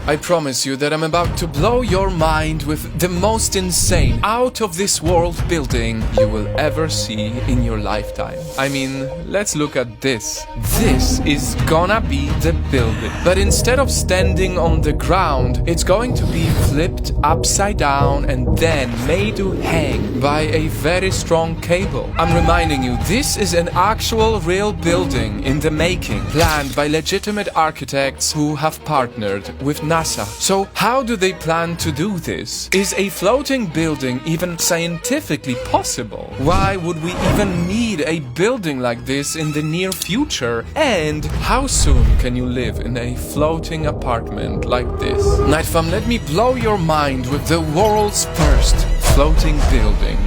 I promise you that I'm about to blow your mind with the most insane, out-of-this-world building you will ever see in your lifetime. I mean, let's look at this. This is gonna be the building. But instead of standing on the ground, it's going to be flipped upside down and then made to hang by a very strong cable. I'm reminding you, this is an actual real building in the making, planned by legitimate architects who have partnered with NASA. So how do they plan to do this? Is a floating building even scientifically possible? Why would we even need a building like this in the near future? And how soon can you live in a floating apartment like this? Night Fam, let me blow your mind with the world's first floating building.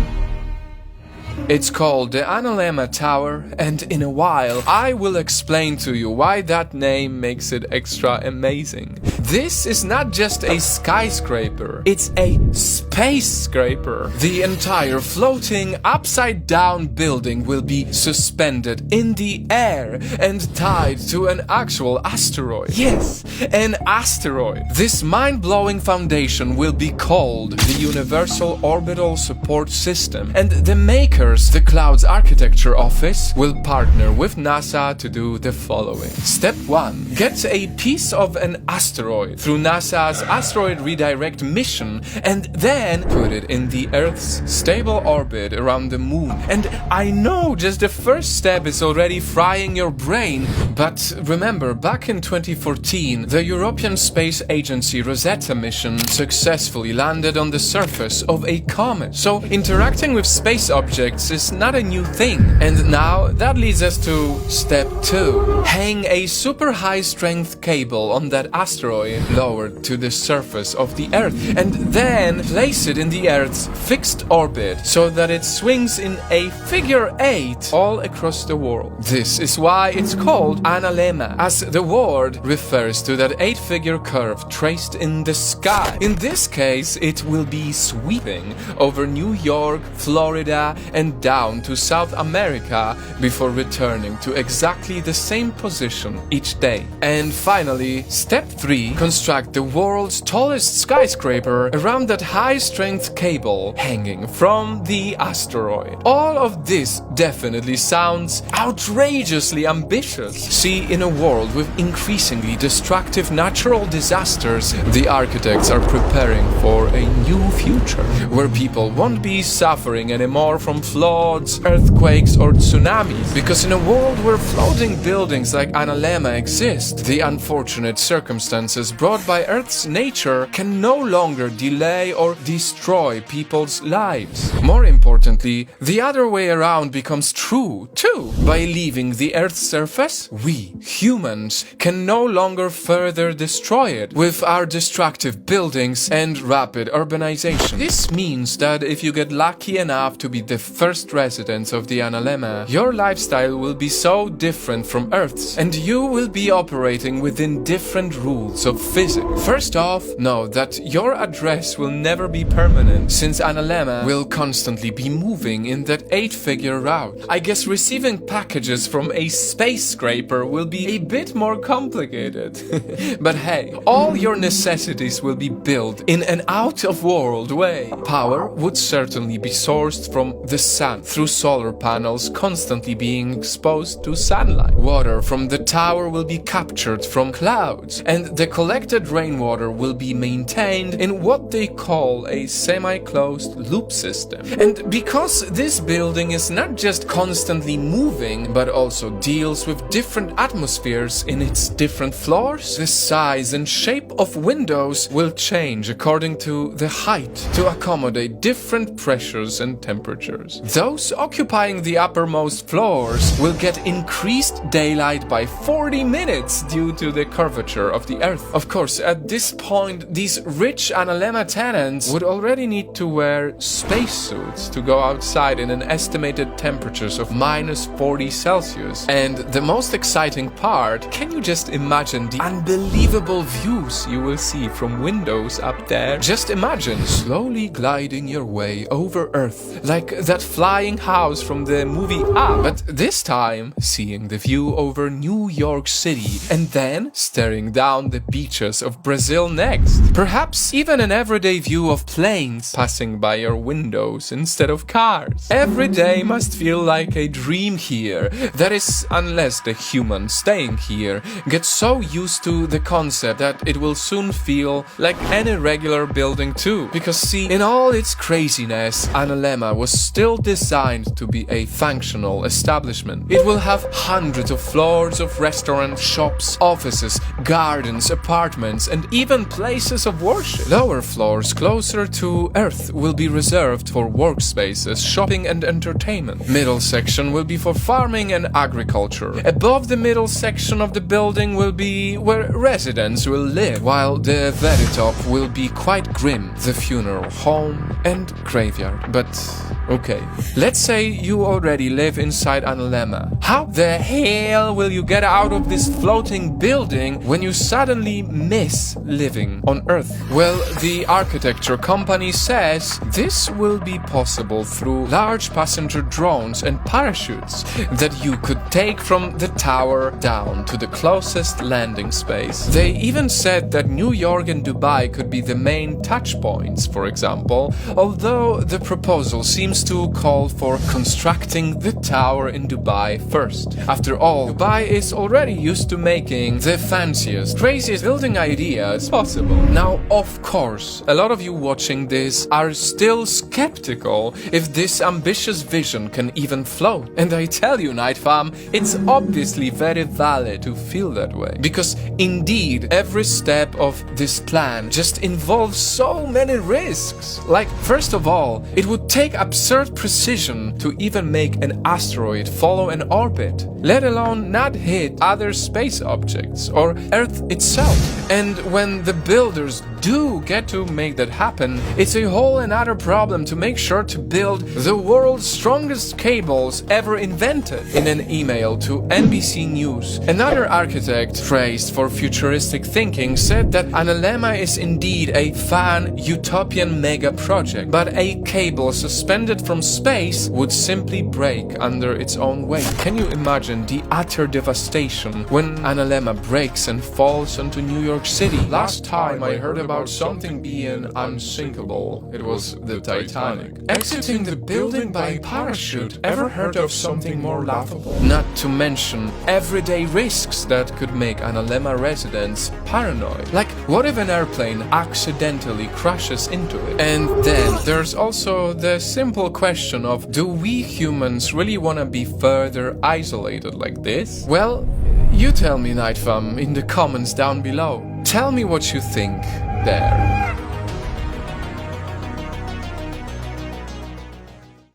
It's called the Analemma Tower, and in a while I will explain to you why that name makes it extra amazing. This is not just a skyscraper, it's a spacescraper. The entire floating upside down building will be suspended in the air and tied to an actual asteroid. Yes, an asteroid. This mind-blowing foundation will be called the Universal Orbital Support System, and the makers, the Clouds Architecture Office, will partner with NASA to do the following. Step 1. Get a piece of an asteroid through NASA's Asteroid Redirect mission and then put it in the Earth's stable orbit around the Moon. And I know just the first step is already frying your brain, but remember, back in 2014, the European Space Agency Rosetta mission successfully landed on the surface of a comet. So interacting with space objects is not a new thing. And now that leads us to step 2. Hang a super high strength cable on that asteroid lowered to the surface of the Earth and then place it in the Earth's fixed orbit so that it swings in a figure 8 all across the world. This is why it's called Analemma, as the word refers to that 8-figure curve traced in the sky. In this case, it will be sweeping over New York, Florida, and down to South America before returning to exactly the same position each day. And finally, step 3, construct the world's tallest skyscraper around that high-strength cable hanging from the asteroid. All of this definitely sounds outrageously ambitious. See, in a world with increasingly destructive natural disasters, the architects are preparing for a new future where people won't be suffering anymore from floods, earthquakes, or tsunamis. Because in a world where floating buildings like Analemma exist, the unfortunate circumstances brought by Earth's nature can no longer delay or destroy people's lives. More importantly, the other way around becomes true too. By leaving the Earth's surface, we, humans, can no longer further destroy it with our destructive buildings and rapid urbanization. This means that if you get lucky enough to be the first residents of the Analemma, your lifestyle will be so different from Earth's, and you will be operating within different rules of physics. First off, know that your address will never be permanent, since Analemma will constantly be moving in that 8-figure route. I guess receiving packages from a spacescraper will be a bit more complicated. But hey, all your necessities will be built in an out-of-world way. Power would certainly be sourced from the sun, through solar panels constantly being exposed to sunlight. Water from the tower will be captured from clouds, and the collected rainwater will be maintained in what they call a semi-closed loop system. And because this building is not just constantly moving, but also deals with different atmospheres in its different floors, the size and shape of windows will change according to the height to accommodate different pressures and temperatures. Those occupying the uppermost floors will get increased daylight by 40 minutes due to the curvature of the Earth. Of course, at this point, these rich Analemma tenants would already need to wear spacesuits to go outside in an estimated temperatures of -40 Celsius. And the most exciting part, can you just imagine the unbelievable views you will see from windows up there? Just imagine slowly gliding your way over Earth, like that flying house from the movie Up, but this time seeing the view over New York City and then staring down the beaches of Brazil next. Perhaps even an everyday view of planes passing by your windows instead of cars. Every day must feel like a dream here. That is, unless the human staying here gets so used to the concept that it will soon feel like any regular building too. Because see, in all its craziness, Analema was still designed to be a functional establishment. It will have hundreds of floors of restaurants, shops, offices, gardens, apartments, and even places of worship. Lower floors closer to Earth will be reserved for workspaces, shopping and entertainment. Middle section will be for farming and agriculture. Above the middle section of the building will be where residents will live, while the very top will be quite grim, the funeral home and graveyard. But okay, let's say you already live inside Analema. How the hell will you get out of this floating building when you suddenly miss living on Earth? Well, the architecture company says this will be possible through large passenger drones and parachutes that you could take from the tower down to the closest landing space. They even said that New York and Dubai could be the main touch points, for example, although the proposal seems to call for constructing the tower in Dubai first. After all, Dubai is already used to making the fanciest, craziest building ideas possible. Now, of course, a lot of you watching this are still skeptical if this ambitious vision can even float. And I tell you, Night Fam, it's obviously very valid to feel that way. Because indeed, every step of this plan just involves so many risks. Like, first of all, it would take absurd precision to even make an asteroid follow an orbit, let alone not hit other space objects or Earth itself. And when the builders do get to make that happen, it's a whole another problem to make sure to build the world's strongest cables ever invented. In an email to NBC News, another architect praised for futuristic thinking said that Analema is indeed a fun, utopian mega project, but a cable suspended from space would simply break under its own weight. Can you imagine the utter devastation when Analema breaks and falls onto New York City? Last time I heard about something being unsinkable, it was the Titanic. Exiting the building by parachute, ever heard of something more laughable? Not to mention everyday risks that could make Analema residents paranoid. Like, what if an airplane accidentally crashes into it? And then there's also the simple question of, do we humans really want to be further isolated like this? Well, you tell me, Night Fam, in the comments down below. Tell me what you think there.